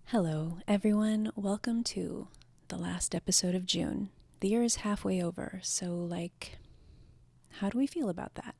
Hello, everyone. Welcome to the last episode of June. The year is halfway over, so, how do we feel about that?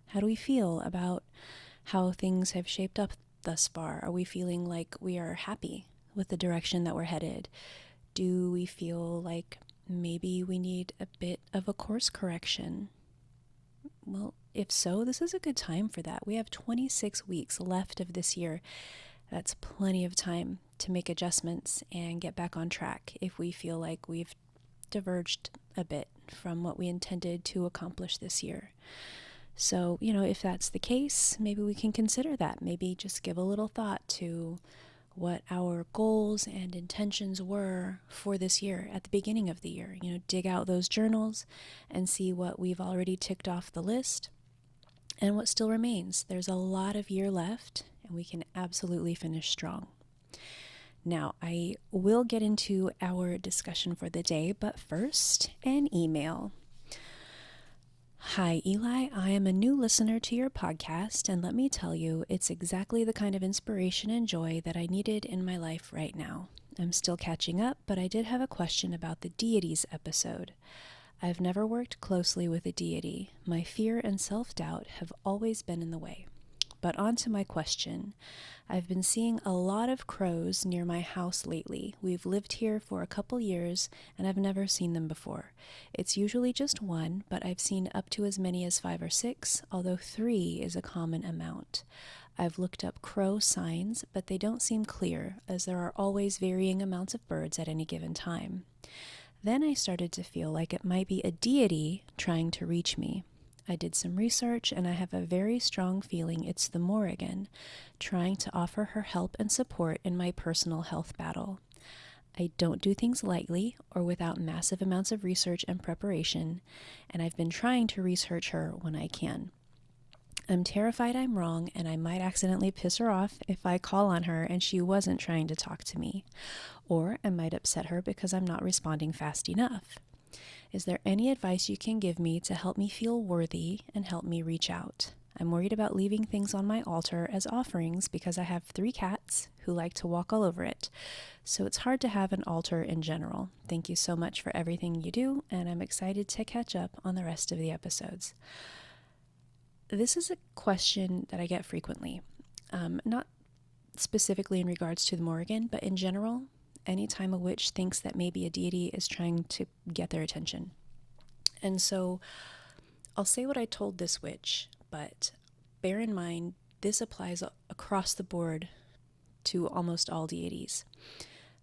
How do we feel about how things have shaped up thus far? Are we feeling like we are happy with the direction that we're headed? Do we feel like maybe we need a bit of a course correction? Well, if so, this is a good time for that. We have 26 weeks left of this year. That's plenty of time to make adjustments and get back on track if we feel like we've diverged a bit from what we intended to accomplish this year. So, if that's the case, maybe we can consider that. Maybe just give a little thought to what our goals and intentions were for this year at the beginning of the year. Dig out those journals and see what we've already ticked off the list and what still remains. There's a lot of year left, and we can absolutely finish strong. Now, I will get into our discussion for the day, but first, an email. Hi, Eli. I am a new listener to your podcast, and let me tell you, it's exactly the kind of inspiration and joy that I needed in my life right now. I'm still catching up, but I did have a question about the deities episode. I've never worked closely with a deity. My fear and self-doubt have always been in the way. But on to my question. I've been seeing a lot of crows near my house lately. We've lived here for a couple years, and I've never seen them before. It's usually just one, but I've seen up to as many as 5 or 6, although 3 is a common amount. I've looked up crow signs, but they don't seem clear, as there are always varying amounts of birds at any given time. Then I started to feel like it might be a deity trying to reach me. I did some research, and I have a very strong feeling it's the Morrigan, trying to offer her help and support in my personal health battle. I don't do things lightly or without massive amounts of research and preparation, and I've been trying to research her when I can. I'm terrified I'm wrong, and I might accidentally piss her off if I call on her and she wasn't trying to talk to me. Or I might upset her because I'm not responding fast enough. Is there any advice you can give me to help me feel worthy and help me reach out? I'm worried about leaving things on my altar as offerings because I have 3 cats who like to walk all over it. So it's hard to have an altar in general. Thank you so much for everything you do, and I'm excited to catch up on the rest of the episodes. This is a question that I get frequently, not specifically in regards to the Morrigan, but in general, anytime a witch thinks that maybe a deity is trying to get their attention. And so I'll say what I told this witch, but bear in mind, this applies across the board to almost all deities.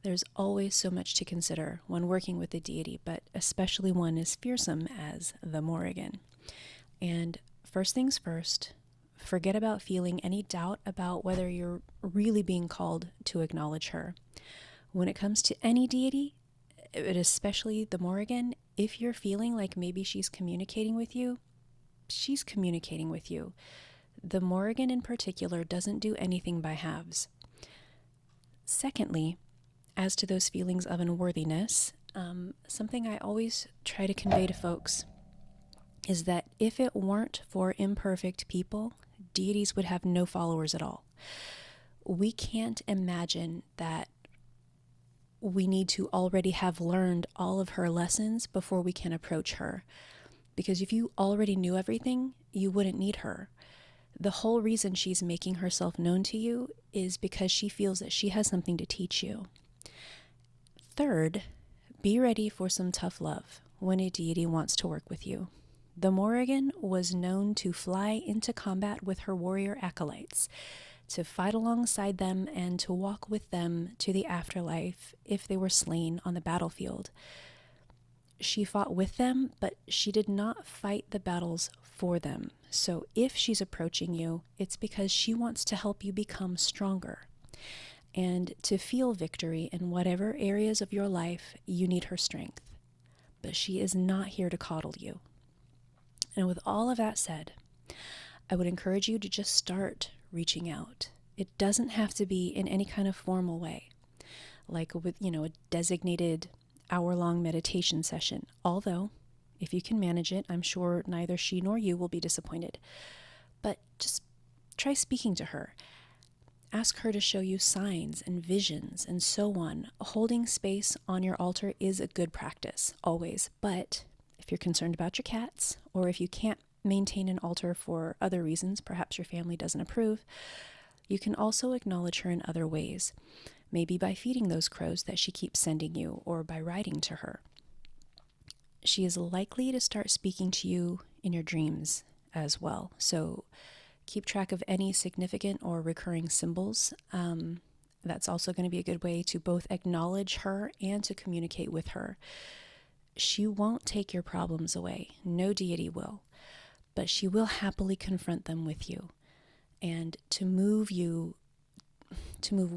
There's always so much to consider when working with a deity, but especially one as fearsome as the Morrigan. And first things first, forget about feeling any doubt about whether you're really being called to acknowledge her. When it comes to any deity, but especially the Morrigan, if you're feeling like maybe she's communicating with you, she's communicating with you. The Morrigan in particular doesn't do anything by halves. Secondly, as to those feelings of unworthiness, something I always try to convey to folks is that if it weren't for imperfect people, deities would have no followers at all. We can't imagine that we need to already have learned all of her lessons before we can approach her. Because if you already knew everything, you wouldn't need her. The whole reason she's making herself known to you is because she feels that she has something to teach you. Third, be ready for some tough love when a deity wants to work with you. The Morrigan was known to fly into combat with her warrior acolytes, to fight alongside them and to walk with them to the afterlife if they were slain on the battlefield. She fought with them, but she did not fight the battles for them. So if she's approaching you, it's because she wants to help you become stronger and to feel victory in whatever areas of your life you need her strength. But she is not here to coddle you. And with all of that said, I would encourage you to just start reaching out. It doesn't have to be in any kind of formal way, like with, a designated hour-long meditation session. Although, if you can manage it, I'm sure neither she nor you will be disappointed. But just try speaking to her. Ask her to show you signs and visions and so on. Holding space on your altar is a good practice, always. But if you're concerned about your cats, or if you can't maintain an altar for other reasons, perhaps your family doesn't approve, you can also acknowledge her in other ways. Maybe by feeding those crows that she keeps sending you, or by writing to her. She is likely to start speaking to you in your dreams as well. So keep track of any significant or recurring symbols. That's also going to be a good way to both acknowledge her and to communicate with her. She won't take your problems away. No deity will. But she will happily confront them with you and to move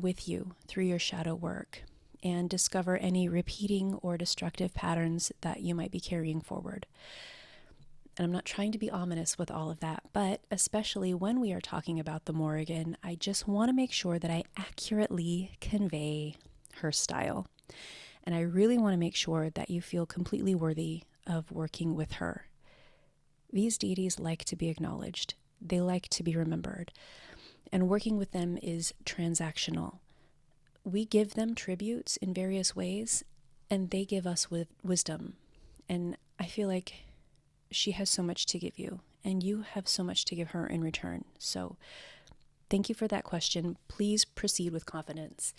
with you through your shadow work and discover any repeating or destructive patterns that you might be carrying forward. And I'm not trying to be ominous with all of that, but especially when we are talking about the Morrigan, I just want to make sure that I accurately convey her style. And I really want to make sure that you feel completely worthy of working with her. These deities like to be acknowledged. They like to be remembered. And working with them is transactional. We give them tributes in various ways, and they give us wisdom. And I feel like she has so much to give you, and you have so much to give her in return. So thank you for that question. Please proceed with confidence.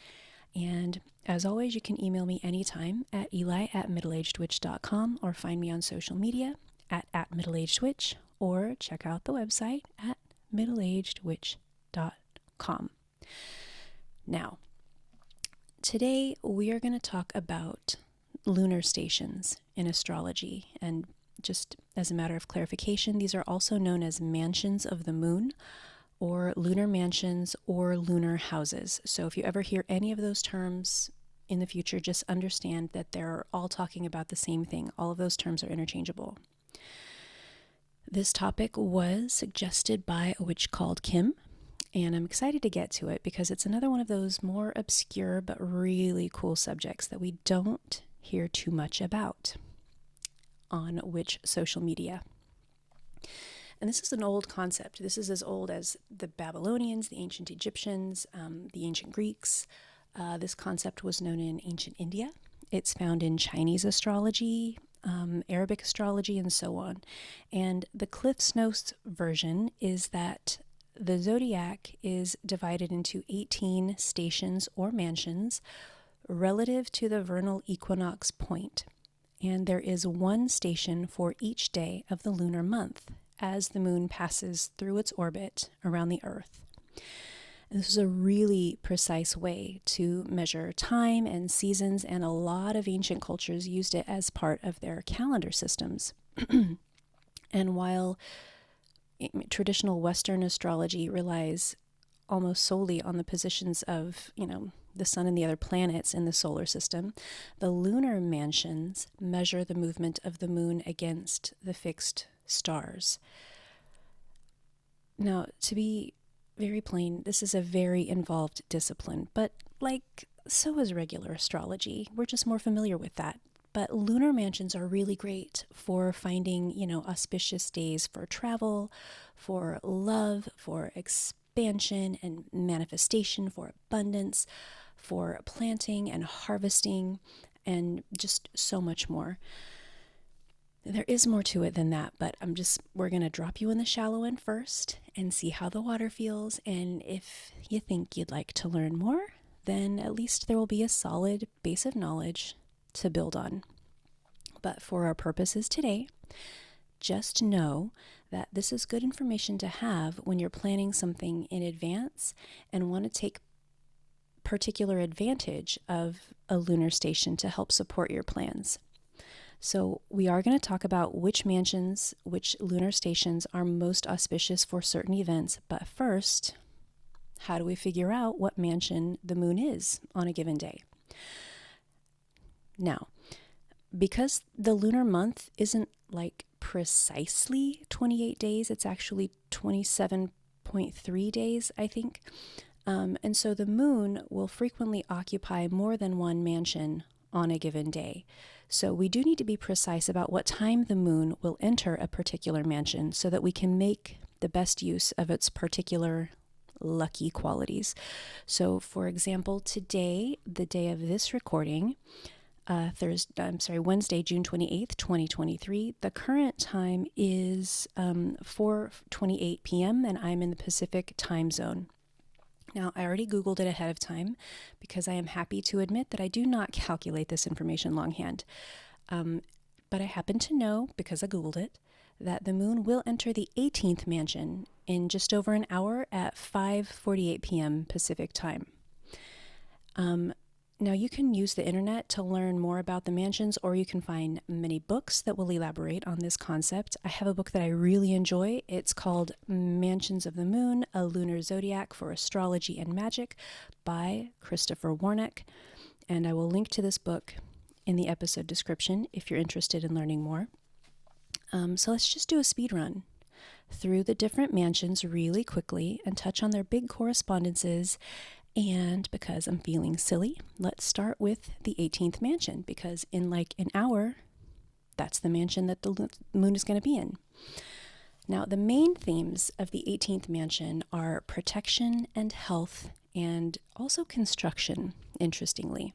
And as always, you can email me anytime at eli@middleagedwitch.com or find me on social media at middleagedwitch, or check out the website at middleagedwitch.com. Now, today we are going to talk about lunar stations in astrology. And just as a matter of clarification, these are also known as mansions of the moon, or lunar mansions, or lunar houses. So if you ever hear any of those terms in the future, just understand that they're all talking about the same thing. All of those terms are interchangeable. This topic was suggested by a witch called Kim, and I'm excited to get to it because it's another one of those more obscure but really cool subjects that we don't hear too much about on witch social media. And this is an old concept. This is as old as the Babylonians, the ancient Egyptians, the ancient Greeks. This concept was known in ancient India. It's found in Chinese astrology, Arabic astrology, and so on. And the Cliff's Notes version is that the zodiac is divided into 18 stations or mansions relative to the vernal equinox point. And there is one station for each day of the lunar month as the moon passes through its orbit around the Earth. And this is a really precise way to measure time and seasons, and a lot of ancient cultures used it as part of their calendar systems. And while traditional Western astrology relies almost solely on the positions of, the sun and the other planets in the solar system, the lunar mansions measure the movement of the moon against the fixed stars. Now, to be very plain, this is a very involved discipline, but so is regular astrology. We're just more familiar with that. But lunar mansions are really great for finding, auspicious days for travel, for love, for expansion and manifestation, for abundance, for planting and harvesting, and just so much more. There is more to it than that, but we're going to drop you in the shallow end first and see how the water feels. And if you think you'd like to learn more, then at least there will be a solid base of knowledge to build on. But for our purposes today, just know that this is good information to have when you're planning something in advance and want to take particular advantage of a lunar station to help support your plans. So we are going to talk about which mansions, which lunar stations are most auspicious for certain events. But first, how do we figure out what mansion the moon is on a given day? Now, because the lunar month isn't precisely 28 days, it's actually 27.3 days, I think. And so the moon will frequently occupy more than one mansion on a given day. So we do need to be precise about what time the moon will enter a particular mansion so that we can make the best use of its particular lucky qualities. So, for example, today, the day of this recording, Wednesday, June 28th, 2023. The current time is 4:28 p.m. and I'm in the Pacific time zone. Now, I already Googled it ahead of time because I am happy to admit that I do not calculate this information longhand. But I happen to know, because I Googled it, that the moon will enter the 18th mansion in just over an hour at 5:48 p.m. Pacific time. Now, you can use the internet to learn more about the mansions, or you can find many books that will elaborate on this concept. I have a book that I really enjoy. It's called Mansions of the Moon, A Lunar Zodiac for Astrology and Magic by Christopher Warnock. And I will link to this book in the episode description if you're interested in learning more. So let's just do a speed run through the different mansions really quickly and touch on their big correspondences. And because I'm feeling silly, let's start with the 18th mansion, because in like an hour, that's the mansion that the moon is going to be in. Now, the main themes of the 18th mansion are protection and health, and also construction, interestingly.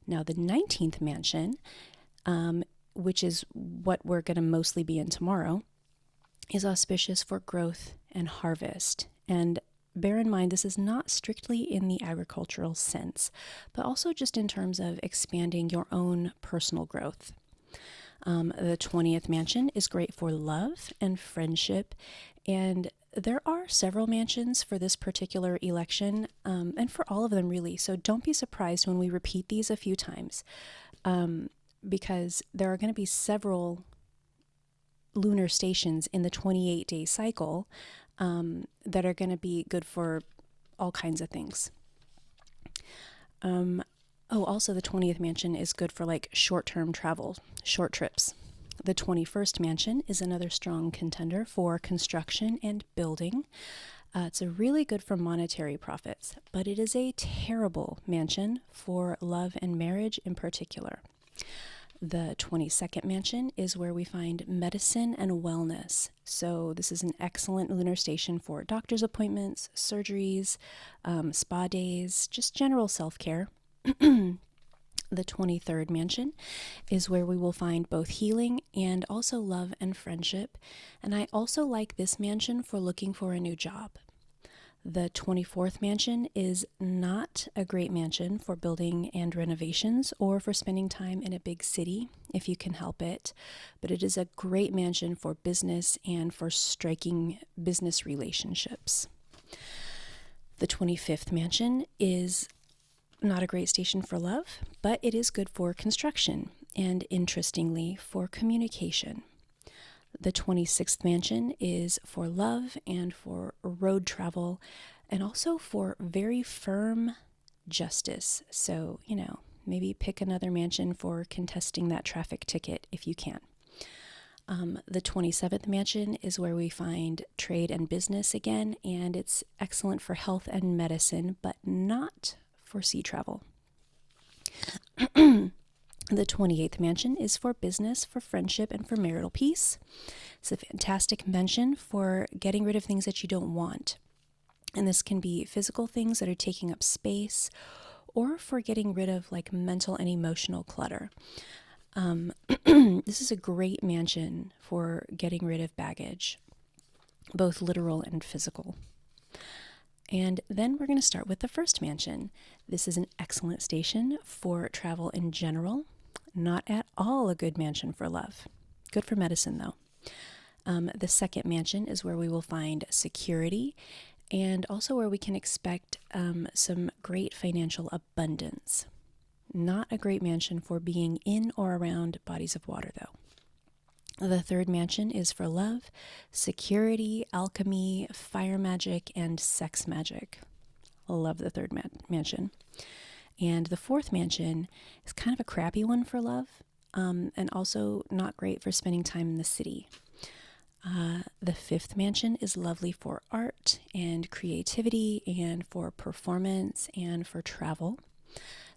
Now, the 19th mansion, which is what we're going to mostly be in tomorrow, is auspicious for growth and harvest. And bear in mind, this is not strictly in the agricultural sense, but also just in terms of expanding your own personal growth. The 20th mansion is great for love and friendship, and there are several mansions for this particular election, and for all of them really, so don't be surprised when we repeat these a few times, because there are going to be several lunar stations in the 28-day cycle that are going to be good for all kinds of things. Also the 20th mansion is good for like short-term travel, short trips. The 21st mansion is another strong contender for construction and building. It's a really good for monetary profits, but it is a terrible mansion for love and marriage in particular. The 22nd mansion is where we find medicine and wellness. So this is an excellent lunar station for doctor's appointments, surgeries, spa days, just general self-care. The 23rd mansion is where we will find both healing and also love and friendship. And I also like this mansion for looking for a new job. The 24th mansion is not a great mansion for building and renovations or for spending time in a big city if you can help it, but it is a great mansion for business and for striking business relationships. The 25th mansion is not a great station for love, but it is good for construction and, interestingly, for communication. The 26th mansion is for love and for road travel and also for very firm justice. So, maybe pick another mansion for contesting that traffic ticket if you can. The 27th mansion is where we find trade and business again, and it's excellent for health and medicine, but not for sea travel. The 28th mansion is for business, for friendship, and for marital peace. It's a fantastic mansion for getting rid of things that you don't want. And this can be physical things that are taking up space, or for getting rid of like mental and emotional clutter. This is a great mansion for getting rid of baggage, both literal and physical. And then we're going to start with the first mansion. This is an excellent station for travel in general. Not at all a good mansion for love. Good for medicine, though. The second mansion is where we will find security and also where we can expect some great financial abundance. Not a great mansion for being in or around bodies of water, though. The third mansion is for love, security, alchemy, fire magic, and sex magic. Love the third mansion. And the fourth mansion is kind of a crappy one for love, and also not great for spending time in the city. The fifth mansion is lovely for art and creativity and for performance and for travel.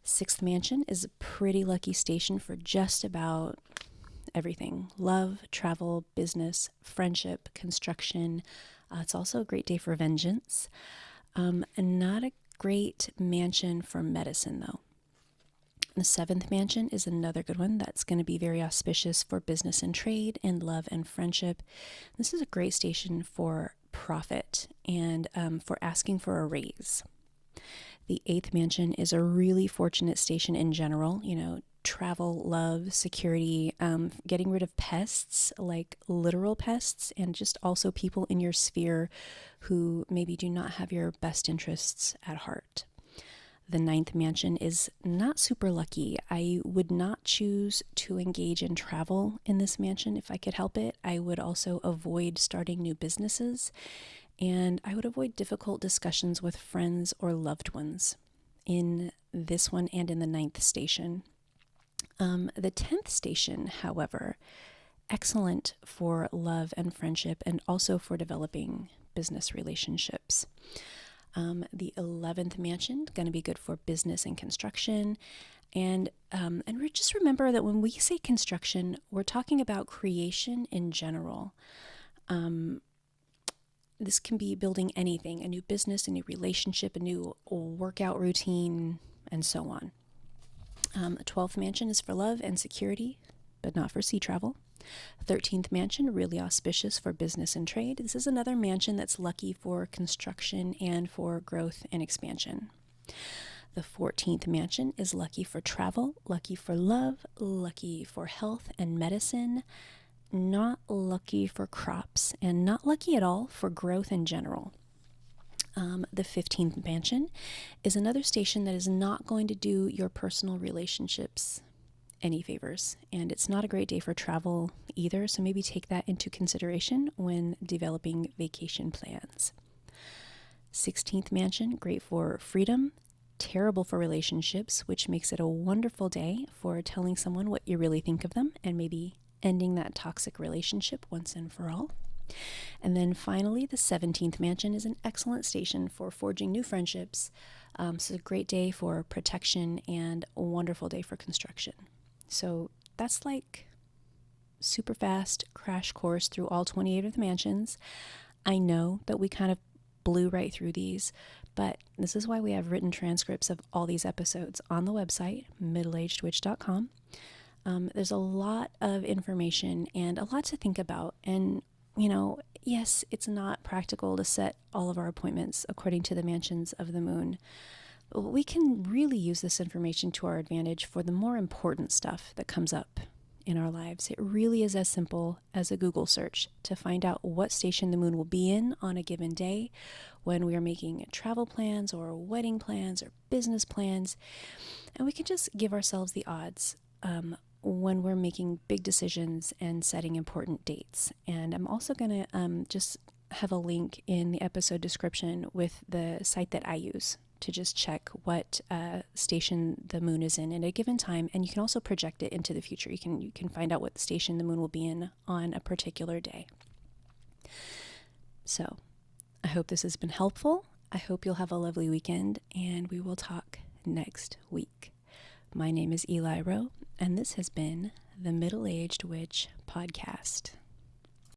Sixth mansion is a pretty lucky station for just about everything: love, travel, business, friendship, construction. It's also a great day for vengeance. Not a great mansion for medicine, though. The 7th mansion is another good one that's going to be very auspicious for business and trade and love and friendship. This is a great station for profit and for asking for a raise. The 8th mansion is a really fortunate station in general, travel, love, security, getting rid of pests, like literal pests, and just also people in your sphere who maybe do not have your best interests at heart. The 9th mansion is not super lucky. I would not choose to engage in travel in this mansion if I could help it. I would also avoid starting new businesses, and I would avoid difficult discussions with friends or loved ones in this one and in the 9th station. The 10th station, however, excellent for love and friendship and also for developing business relationships. The 11th mansion, going to be good for business and construction. And just remember that when we say construction, we're talking about creation in general. This can be building anything, a new business, a new relationship, a new workout routine, and so on. The 12th mansion is for love and security, but not for sea travel. 13th mansion, really auspicious for business and trade. This is another mansion that's lucky for construction and for growth and expansion. The 14th mansion is lucky for travel, lucky for love, lucky for health and medicine, not lucky for crops, and not lucky at all for growth in general. The 15th mansion is another station that is not going to do your personal relationships any favors, and it's not a great day for travel either, so maybe take that into consideration when developing vacation plans. 16th mansion, great for freedom, terrible for relationships, which makes it a wonderful day for telling someone what you really think of them and maybe ending that toxic relationship once and for all. And then finally, the 17th mansion is an excellent station for forging new friendships. So it's a great day for protection and a wonderful day for construction. So that's like super fast crash course through all 28 of the mansions. I know that we kind of blew right through these, but this is why we have written transcripts of all these episodes on the website, middleagedwitch.com. There's a lot of information and a lot to think about. And, yes, it's not practical to set all of our appointments according to the mansions of the moon. We can really use this information to our advantage for the more important stuff that comes up in our lives. It really is as simple as a Google search to find out what station the moon will be in on a given day when we are making travel plans or wedding plans or business plans. And we can just give ourselves the odds when we're making big decisions and setting important dates. And I'm also going to just have a link in the episode description with the site that I use to just check what station the moon is in at a given time, and you can also project it into the future. You can find out what station the moon will be in on a particular day. So I hope this has been helpful. I hope you'll have a lovely weekend, and we will talk next week. My name is Eli Rowe, and this has been the Middle-Aged Witch Podcast.